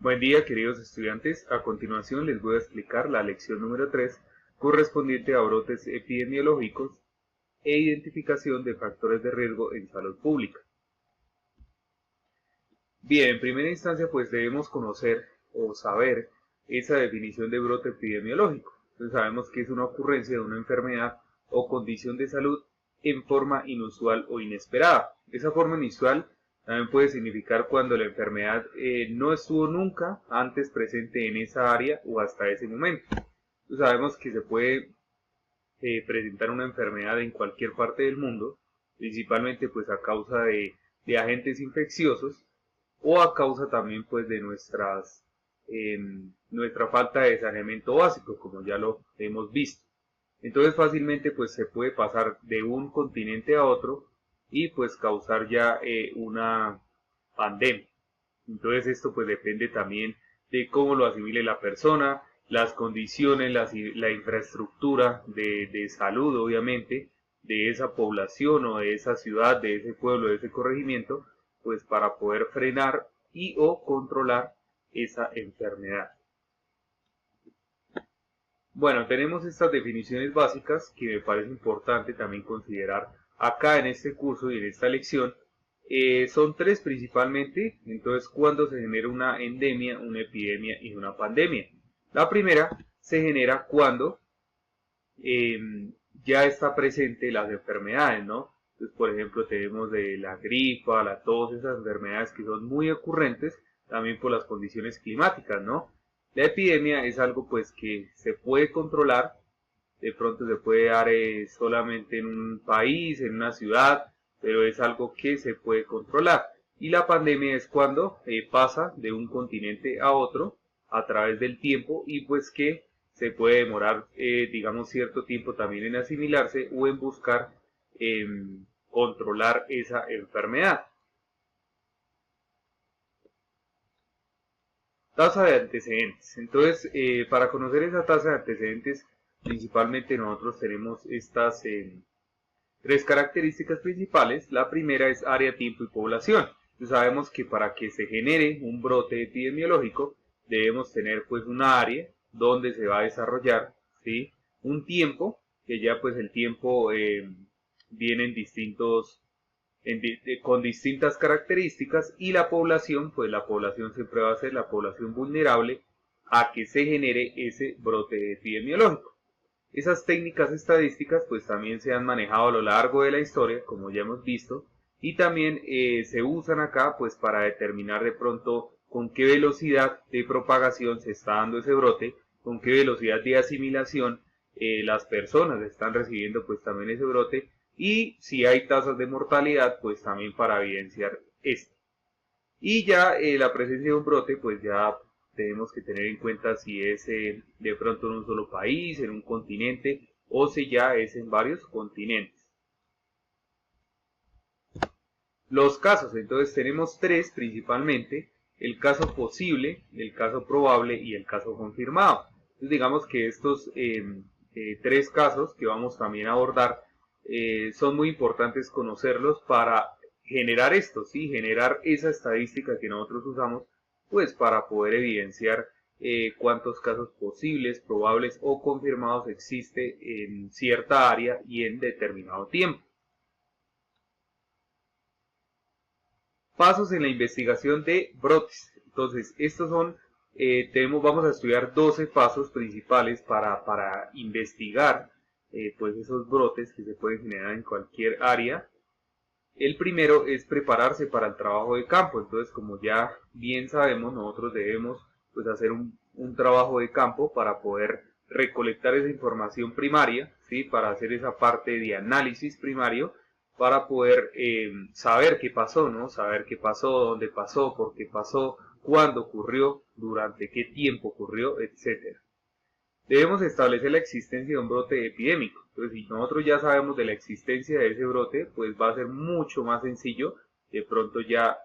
Buen día, queridos estudiantes. A continuación les voy a explicar la lección número 3, correspondiente a brotes epidemiológicos e identificación de factores de riesgo en salud pública. Bien, en primera instancia pues debemos conocer o saber esa definición de brote epidemiológico. Entonces sabemos que es una ocurrencia de una enfermedad o condición de salud en forma inusual o inesperada. Esa forma inusual también puede significar cuando la enfermedad no estuvo nunca antes presente en esa área o hasta ese momento. Entonces sabemos que se puede presentar una enfermedad en cualquier parte del mundo, principalmente pues a causa de agentes infecciosos o a causa también pues de nuestra falta de saneamiento básico, como ya lo hemos visto. Entonces fácilmente pues se puede pasar de un continente a otro y pues causar ya una pandemia. Entonces esto pues depende también de cómo lo asimile la persona, las condiciones, la infraestructura de salud obviamente de esa población o de esa ciudad, de ese pueblo, de ese corregimiento, pues para poder frenar y o controlar esa enfermedad. Bueno, tenemos estas definiciones básicas que me parece importante también considerar acá en este curso y en esta lección. Son tres principalmente. Entonces, cuando se genera una endemia, una epidemia y una pandemia. La primera se genera cuando eh, ya está presente las enfermedades, ¿no? Entonces, por ejemplo, tenemos de la gripa, la tos, esas enfermedades que son muy ocurrentes también por las condiciones climáticas, ¿no? La epidemia es algo pues que se puede controlar, de pronto se puede dar solamente en un país, en una ciudad, pero es algo que se puede controlar. Y la pandemia es cuando pasa de un continente a otro a través del tiempo y pues que se puede demorar, digamos, cierto tiempo también en asimilarse o en buscar controlar esa enfermedad. Tasa de antecedentes. Entonces, para conocer esa tasa de antecedentes, principalmente nosotros tenemos estas tres características principales. La primera es área, tiempo y población. Entonces, sabemos que para que se genere un brote epidemiológico, debemos tener pues una área donde se va a desarrollar, ¿sí? Un tiempo, que ya pues el tiempo viene en distintos con distintas características, y la población, pues la población siempre va a ser la población vulnerable a que se genere ese brote epidemiológico. Esas técnicas estadísticas pues también se han manejado a lo largo de la historia, como ya hemos visto, y también se usan acá pues para determinar de pronto con qué velocidad de propagación se está dando ese brote, con qué velocidad de asimilación las personas están recibiendo pues también ese brote, y si hay tasas de mortalidad pues también para evidenciar esto. Y ya la presencia de un brote pues ya tenemos que tener en cuenta si es de pronto en un solo país, en un continente, o si ya es en varios continentes. Los casos, entonces tenemos tres principalmente: el caso posible, el caso probable y el caso confirmado. Entonces digamos que estos tres casos que vamos también a abordar son muy importantes conocerlos para generar esto, ¿sí? Generar esa estadística que nosotros usamos pues para poder evidenciar cuántos casos posibles, probables o confirmados existe en cierta área y en determinado tiempo. Pasos en la investigación de brotes. Entonces, estos son, vamos a estudiar 12 pasos principales para investigar pues esos brotes que se pueden generar en cualquier área. El primero es prepararse para el trabajo de campo. Entonces, como ya bien sabemos, nosotros debemos pues hacer un trabajo de campo para poder recolectar esa información primaria, ¿sí? Para hacer esa parte de análisis primario, para poder saber qué pasó, ¿no? Saber qué pasó, dónde pasó, por qué pasó, cuándo ocurrió, durante qué tiempo ocurrió, etcétera. Debemos establecer la existencia de un brote epidémico. Entonces, si nosotros ya sabemos de la existencia de ese brote, pues va a ser mucho más sencillo de pronto ya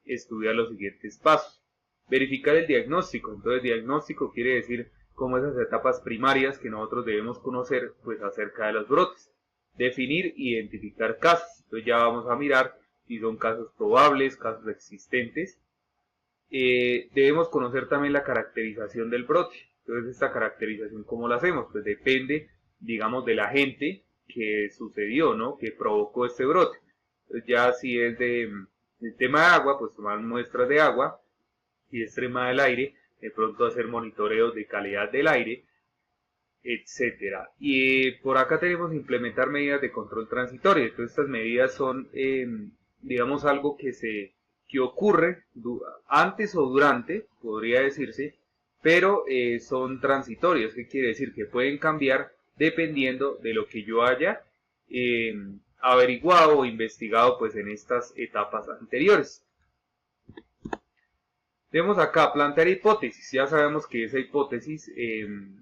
estudiar los siguientes pasos. Verificar el diagnóstico. Entonces, diagnóstico quiere decir como esas etapas primarias que nosotros debemos conocer pues acerca de los brotes. Definir e identificar casos. Entonces ya vamos a mirar si son casos probables, casos existentes. debemos conocer también la caracterización del brote. Entonces, esta caracterización, ¿cómo la hacemos? Pues depende, digamos, del agente que sucedió, ¿no? Que provocó este brote. Entonces, ya si es del tema de agua, pues tomar muestras de agua. Si es tema del aire, de pronto hacer monitoreos de calidad del aire, etcétera. Y por acá tenemos implementar medidas de control transitorio. Entonces, estas medidas son, digamos, algo que ocurre antes o durante, podría decirse, pero son transitorios. ¿Qué quiere decir? Que pueden cambiar dependiendo de lo que yo haya averiguado o investigado pues en estas etapas anteriores. Tenemos acá plantear hipótesis. Ya sabemos que esa hipótesis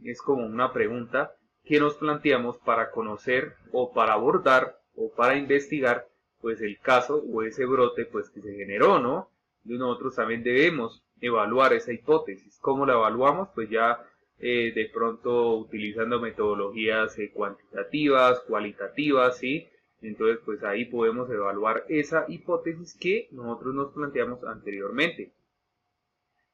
es como una pregunta que nos planteamos para conocer o para abordar o para investigar pues el caso o ese brote pues que se generó, ¿no? Y nosotros también debemos evaluar esa hipótesis. ¿Cómo la evaluamos? Pues ya de pronto utilizando metodologías cuantitativas, cualitativas, ¿sí? Entonces pues ahí podemos evaluar esa hipótesis que nosotros nos planteamos anteriormente.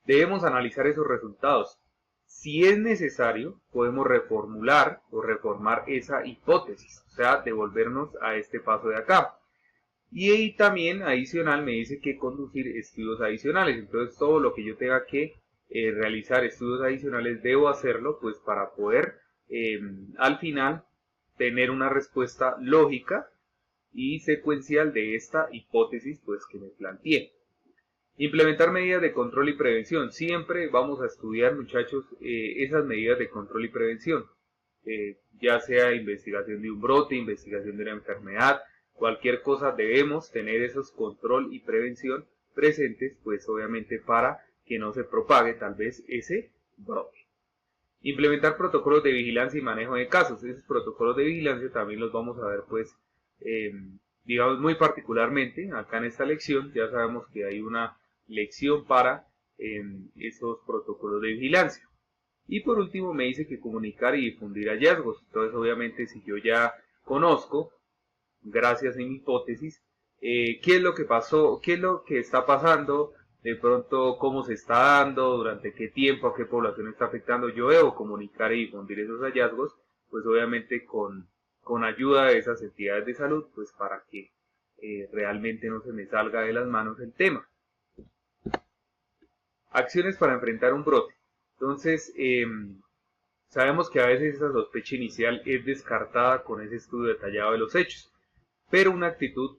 Debemos analizar esos resultados. Si es necesario, podemos reformular o reformar esa hipótesis, o sea, devolvernos a este paso de acá. Y ahí también adicional me dice que conducir estudios adicionales. Entonces todo lo que yo tenga que realizar estudios adicionales debo hacerlo pues para poder al final tener una respuesta lógica y secuencial de esta hipótesis pues que me planteé. Implementar medidas de control y prevención. Siempre vamos a estudiar, muchachos, esas medidas de control y prevención. Ya sea investigación de un brote, investigación de una enfermedad, cualquier cosa debemos tener esos control y prevención presentes, pues obviamente para que no se propague tal vez ese brote. Implementar protocolos de vigilancia y manejo de casos. Esos protocolos de vigilancia también los vamos a ver pues digamos muy particularmente acá en esta lección. Ya sabemos que hay una lección para esos protocolos de vigilancia. Y por último me dice que comunicar y difundir hallazgos. Entonces obviamente si yo ya conozco, gracias a mi hipótesis, qué es lo que pasó, qué es lo que está pasando, de pronto cómo se está dando, durante qué tiempo, a qué población está afectando, yo debo comunicar y difundir esos hallazgos, pues obviamente con ayuda de esas entidades de salud, pues para que realmente no se me salga de las manos el tema. Acciones para enfrentar un brote. Entonces, sabemos que a veces esa sospecha inicial es descartada con ese estudio detallado de los hechos, pero una actitud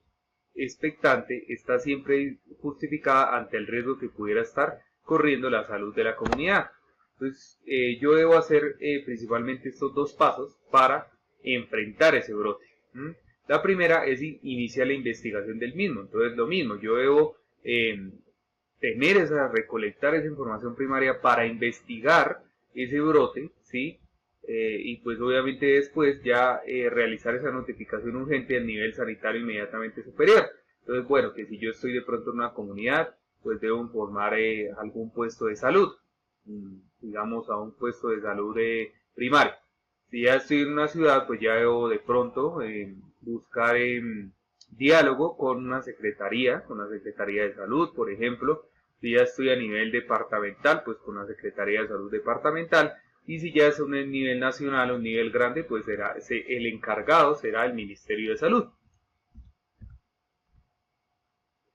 expectante está siempre justificada ante el riesgo que pudiera estar corriendo la salud de la comunidad. Entonces, yo debo hacer principalmente estos dos pasos para enfrentar ese brote. La primera es iniciar la investigación del mismo. Entonces, lo mismo, yo debo recolectar esa información primaria para investigar ese brote, ¿sí? Y pues obviamente después ya realizar esa notificación urgente al nivel sanitario inmediatamente superior. Entonces, bueno, que si yo estoy de pronto en una comunidad, pues debo informar algún puesto de salud, digamos a un puesto de salud primario. Si ya estoy en una ciudad, pues ya debo de pronto buscar diálogo con la Secretaría de Salud, por ejemplo. Si ya estoy a nivel departamental, pues con la Secretaría de Salud departamental. Y si ya es un nivel nacional o un nivel grande, pues el encargado será el Ministerio de Salud.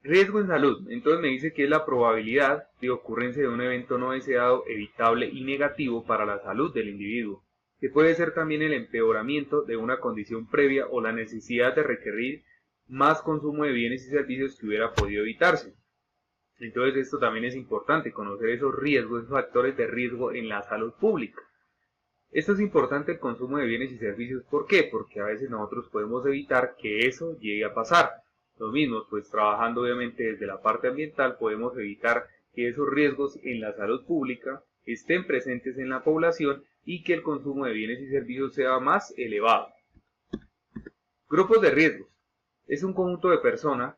Riesgo en salud. Entonces me dice que es la probabilidad de ocurrencia de un evento no deseado, evitable y negativo para la salud del individuo, que puede ser también el empeoramiento de una condición previa o la necesidad de requerir más consumo de bienes y servicios que hubiera podido evitarse. Entonces esto también es importante, conocer esos riesgos, esos factores de riesgo en la salud pública. Esto es importante el consumo de bienes y servicios. ¿Por qué? Porque a veces nosotros podemos evitar que eso llegue a pasar. Lo mismo, pues trabajando obviamente desde la parte ambiental podemos evitar que esos riesgos en la salud pública estén presentes en la población y que el consumo de bienes y servicios sea más elevado. Grupos de riesgos. Es un conjunto de personas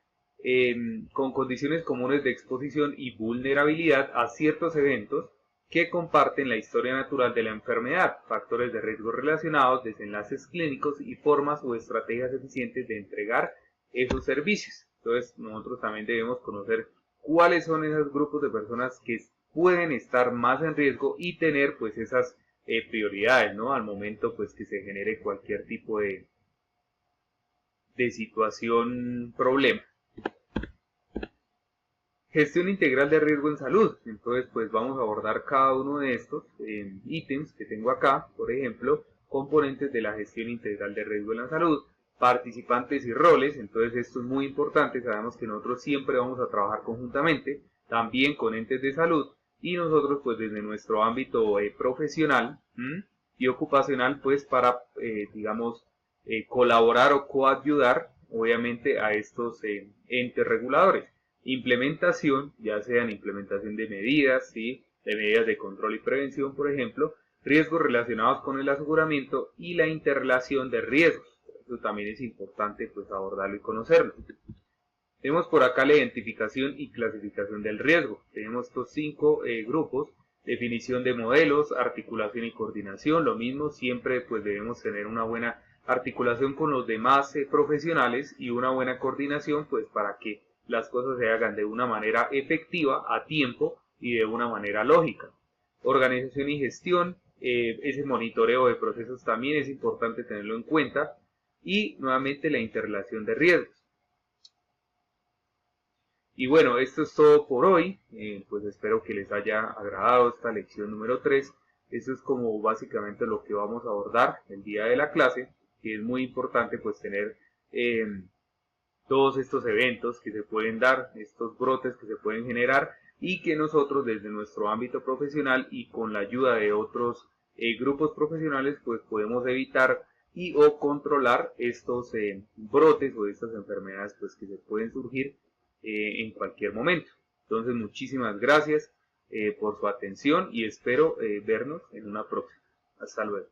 con condiciones comunes de exposición y vulnerabilidad a ciertos eventos que comparten la historia natural de la enfermedad, factores de riesgo relacionados, desenlaces clínicos y formas o estrategias eficientes de entregar esos servicios. Entonces nosotros también debemos conocer cuáles son esos grupos de personas que pueden estar más en riesgo y tener pues esas prioridades, ¿no? Al momento pues que se genere cualquier tipo de situación, problema. Gestión integral de riesgo en salud. Entonces, pues vamos a abordar cada uno de estos ítems que tengo acá. Por ejemplo, componentes de la gestión integral de riesgo en la salud, participantes y roles. Entonces, esto es muy importante. Sabemos que nosotros siempre vamos a trabajar conjuntamente, también con entes de salud, y nosotros, pues desde nuestro ámbito profesional y ocupacional, pues para, digamos, colaborar o coayudar, obviamente, a estos entes reguladores. Implementación, ya sean implementación de medidas, ¿sí? De medidas de control y prevención, por ejemplo, riesgos relacionados con el aseguramiento y la interrelación de riesgos. Eso también es importante pues abordarlo y conocerlo. Tenemos por acá la identificación y clasificación del riesgo. Tenemos estos 5 grupos: definición de modelos, articulación y coordinación. Lo mismo, siempre pues debemos tener una buena articulación con los demás profesionales y una buena coordinación pues para que las cosas se hagan de una manera efectiva, a tiempo y de una manera lógica. Organización y gestión, ese monitoreo de procesos también es importante tenerlo en cuenta. Y nuevamente la interrelación de riesgos. Y bueno, esto es todo por hoy. Pues espero que les haya agradado esta lección número 3. Eso es como básicamente lo que vamos a abordar el día de la clase, que es muy importante pues tener todos estos eventos que se pueden dar, estos brotes que se pueden generar y que nosotros desde nuestro ámbito profesional y con la ayuda de otros grupos profesionales pues podemos evitar y o controlar estos brotes o estas enfermedades pues que se pueden surgir en cualquier momento. Entonces muchísimas gracias por su atención y espero vernos en una próxima. Hasta luego.